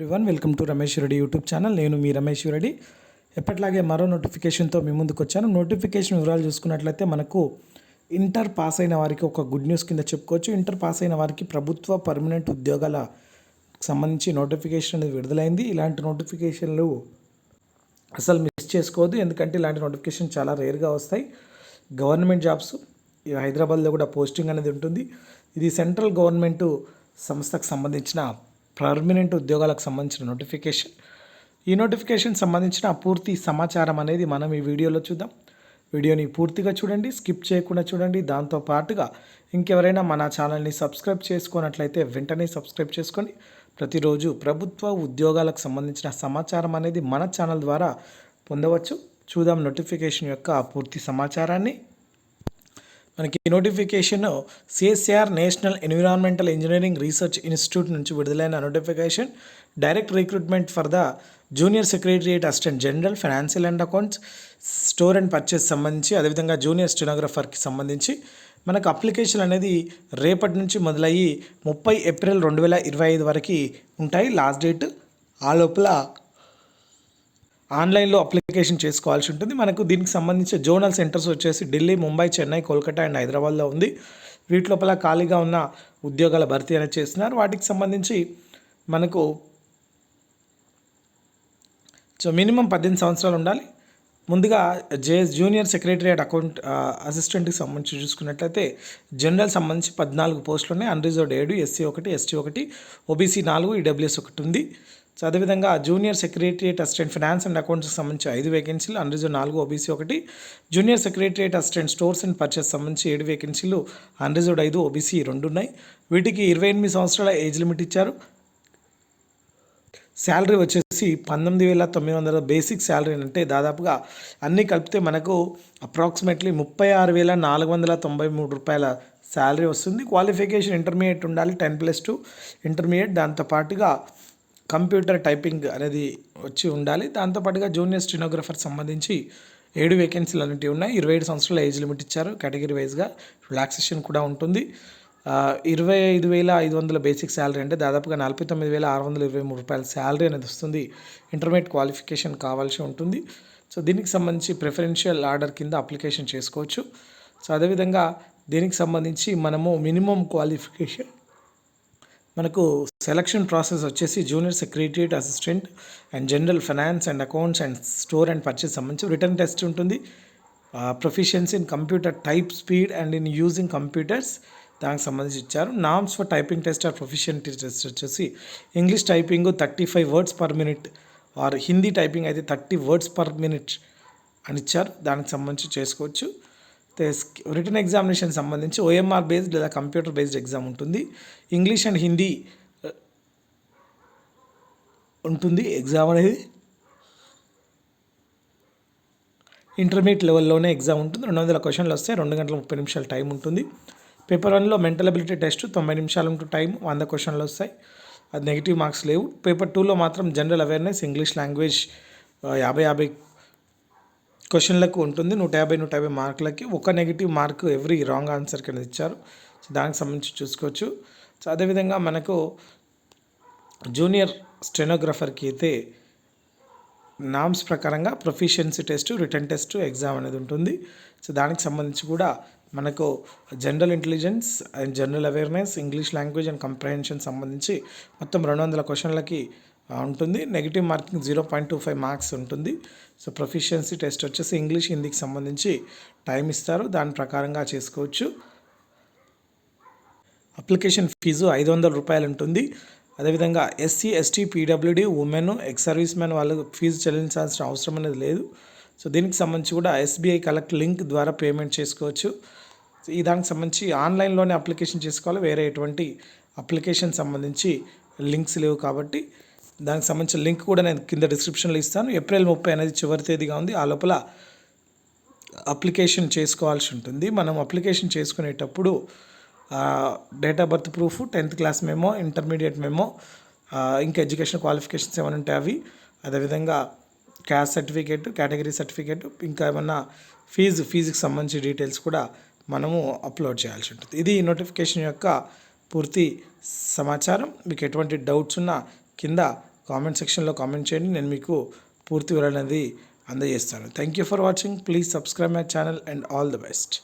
Everyone welcome to Ramesh Reddy YouTube channel. నేను మీ రమేష్ రెడ్డి. ఎప్పటిలాగే మరో నోటిఫికేషన్తో మీ ముందుకు వచ్చాను. నోటిఫికేషన్ వివరాలు చూసుకున్నట్లయితే మనకు ఇంటర్ పాస్ అయిన వారికి ఒక గుడ్ న్యూస్ కింద చెప్పుకోవచ్చు. ఇంటర్ పాస్ అయిన వారికి ప్రభుత్వ పర్మనెంట్ ఉద్యోగాల సంబంధించి నోటిఫికేషన్ అనేది విడుదలైంది. ఇలాంటి నోటిఫికేషన్లు అసలు మిస్ చేసుకోవద్దు, ఎందుకంటే ఇలాంటి నోటిఫికేషన్ చాలా రేర్గా వస్తాయి. గవర్నమెంట్ జాబ్స్ హైదరాబాద్లో కూడా పోస్టింగ్ అనేది ఉంటుంది. ఇది సెంట్రల్ గవర్నమెంట్ సంస్థకు సంబంధించిన పర్మనెంట్ ఉద్యోగాలకు సంబంధించిన నోటిఫికేషన్. ఈ నోటిఫికేషన్ సంబంధించిన పూర్తి సమాచారం అనేది మనం ఈ వీడియోలో చూద్దాం. వీడియోని పూర్తిగా చూడండి, స్కిప్ చేయకుండా చూడండి. దాంతో పాటుగా ఇంకెవరైనా మన ఛానల్ని సబ్స్క్రైబ్ చేసుకున్నట్లయితే వెంటనే సబ్స్క్రైబ్ చేసుకొని ప్రతిరోజు ప్రభుత్వ ఉద్యోగాలకు సంబంధించిన సమాచారం అనేది మన ఛానల్ ద్వారా పొందవచ్చు. చూద్దాం నోటిఫికేషన్ యొక్క పూర్తి సమాచారాన్ని. మనకి notification CSR national environmental engineering research institute నుంచి విడుదలైన notification. Direct recruitment for the junior secretariat assistant general financial and accounts, store and purchase సంబంధించి, అదేవిధంగా జూనియర్ స్టెనోగ్రఫర్కి సంబంధించి మనకు అప్లికేషన్ అనేది రేపటి నుంచి మొదలయ్యి 30 ఏప్రిల్ 2025 వరకు ఉంటాయి లాస్ట్ డేట్. ఆ లోపల ఆన్లైన్లో అప్లికేషన్ చేసుకోవాల్సి ఉంటుంది. మనకు దీనికి సంబంధించి జోనల్ సెంటర్స్ వచ్చేసి ఢిల్లీ, ముంబై, చెన్నై, కోల్కతా అండ్ హైదరాబాద్లో ఉంది. వీటి లోపల ఖాళీగా ఉన్న ఉద్యోగాల భర్తీ అనేది చేస్తున్నారు. వాటికి సంబంధించి మనకు మినిమం 18 సంవత్సరాలు ఉండాలి. ముందుగా జూనియర్ సెక్రటరియట్ అకౌంట్ అసిస్టెంట్కి సంబంధించి చూసుకున్నట్లయితే జనరల్ సంబంధించి 14 పోస్టులు ఉన్నాయి. Unreserved 7, SC 1, ST 1, OBC 4, EWS 1 ఉంది. సో అదేవిధంగా junior secretariat assistant finance and అకౌంట్స్కి సంబంధించి 5 వేకెన్సీలు, unreserved 4, OBC 1. Junior secretariat assistant stores and purchase సంబంధించి 7 వేకెన్సీలు, అన్రిజర్వ్డ్ 5, ఓబీసీ 2 ఉన్నాయి. వీటికి 28 సంవత్సరాల ఏజ్ లిమిట్ ఇచ్చారు. శాలరీ వచ్చేసి 19,900 బేసిక్ శాలరీ, అంటే దాదాపుగా అన్నీ కలిపితే మనకు అప్రాక్సిమేట్లీ 36,493 రూపాయల శాలరీ వస్తుంది. క్వాలిఫికేషన్ ఇంటర్మీడియట్ ఉండాలి, 10+2 ఇంటర్మీడియట్. దాంతోపాటుగా కంప్యూటర్ టైపింగ్ అనేది వచ్చి ఉండాలి. దాంతోపాటుగా జూనియర్ స్టెనోగ్రఫర్ సంబంధించి 7 వేకెన్సీలు అనేవి ఉన్నాయి. 27 సంవత్సరాల ఏజ్ లిమిట్ ఇచ్చారు. కేటగిరీ వైజ్గా రిలాక్సేషన్ కూడా ఉంటుంది. 25,500 బేసిక్ శాలరీ, అంటే దాదాపుగా 49,623 రూపాయల శాలరీ అనేది వస్తుంది. ఇంటర్మీడియట్ క్వాలిఫికేషన్ కావాల్సి ఉంటుంది. సో దీనికి సంబంధించి ప్రిఫరెన్షియల్ ఆర్డర్ కింద అప్లికేషన్ చేసుకోవచ్చు. సో అదేవిధంగా దీనికి సంబంధించి మనము మినిమం క్వాలిఫికేషన్, మనకు సెలక్షన్ ప్రాసెస్ వచ్చేసి junior secretariat assistant and general finance and accounts and store and purchase సంబంధించి రిటర్న్ టెస్ట్ ఉంటుంది. Proficiency in computer type speed and in using computers దానికి సంబంధించి ఇచ్చారు. Norms for typing test or proficiency test వచ్చేసి English typing 35 words per minute or Hindi typing అయితే 30 words per minute అని ఇచ్చారు. దానికి సంబంధించి చేసుకోవచ్చు. రిటర్న్ ఎగ్జామినేషన్ సంబంధించి ఓఎంఆర్ బేస్డ్ లేదా కంప్యూటర్ బేస్డ్ ఎగ్జామ్ ఉంటుంది. ఇంగ్లీష్ అండ్ హిందీ ఉంటుంది ఎగ్జామ్ అనేది. ఇంటర్మీడియట్ లెవెల్లోనే ఎగ్జామ్ ఉంటుంది. 200 క్వశ్చన్లు వస్తాయి. 2 గంటల 30 నిమిషాల టైం ఉంటుంది. పేపర్ 1లో మెంటల్ అబిలిటీ టెస్ట్ 90 నిమిషాలు ఉంటుంది టైం, 100 క్వశ్చన్లు వస్తాయి. అది నెగిటివ్ మార్క్స్ లేవు. పేపర్ 2లో మాత్రం జనరల్ అవేర్నెస్, ఇంగ్లీష్ లాంగ్వేజ్ 50 క్వశ్చన్లకు ఉంటుంది. 150 మార్కులకి 1 నెగిటివ్ మార్కు ఎవ్రీ రాంగ్ ఆన్సర్కి అనేది ఇచ్చారు. సో దానికి సంబంధించి చూసుకోవచ్చు. సో అదేవిధంగా మనకు జూనియర్ స్టెనోగ్రఫర్కి అయితే నామ్స్ ప్రకారంగా proficiency test, return test, exam అనేది ఉంటుంది. సో దానికి సంబంధించి కూడా మనకు general intelligence and general awareness, English language and comprehension సంబంధించి మొత్తం 200 క్వశ్చన్లకి ఉంటుంది. నెగిటివ్ మార్కింగ్ 0.25 మార్క్స్ ఉంటుంది. సో ప్రొఫిషియన్సీ టెస్ట్ వచ్చేసి ఇంగ్లీష్, హిందీకి సంబంధించి టైం ఇస్తారు. దాని ప్రకారంగా చేసుకోవచ్చు. అప్లికేషన్ ఫీజు 500 రూపాయలు ఉంటుంది. అదేవిధంగా SC, ST, PWD, women, ex service man వాళ్ళకు ఫీజు చెల్లించాల్సిన అవసరం అనేది లేదు. సో దీనికి సంబంధించి కూడా ఎస్బీఐ కలెక్ట్ లింక్ ద్వారా పేమెంట్ చేసుకోవచ్చు. ఈ దానికి సంబంధించి ఆన్లైన్లోనే అప్లికేషన్ చేసుకోవాలి. వేరే ఎటువంటి అప్లికేషన్ సంబంధించి లింక్స్ లేవు కాబట్టి దానికి సంబంధించిన లింక్ కూడా నేను కింద డిస్క్రిప్షన్లో ఇస్తాను. ఏప్రిల్ 30 అనేది చివరి తేదీగా ఉంది. ఆ లోపల అప్లికేషన్ చేసుకోవాల్సి ఉంటుంది. మనం అప్లికేషన్ చేసుకునేటప్పుడు date of birth proof, 10th class memo, intermediate memo, ఇంకా ఎడ్యుకేషన్ క్వాలిఫికేషన్స్ ఏమైనా ఉంటే అవి, అదేవిధంగా క్యాస్ట్ సర్టిఫికేట్, కేటగిరీ సర్టిఫికేట్, ఇంకా ఏమన్నా ఫీజుకి సంబంధించి డీటెయిల్స్ కూడా మనము అప్లోడ్ చేయాల్సి ఉంటుంది. ఇది నోటిఫికేషన్ యొక్క పూర్తి సమాచారం. మీకు ఎటువంటి డౌట్స్ ఉన్నా కింద కామెంట్ సెక్షన్లో కామెంట్ చేయండి, నేను మీకు పూర్తి వివరణ అనేది అందజేస్తాను. Thank you for watching. Please subscribe my channel and all the best.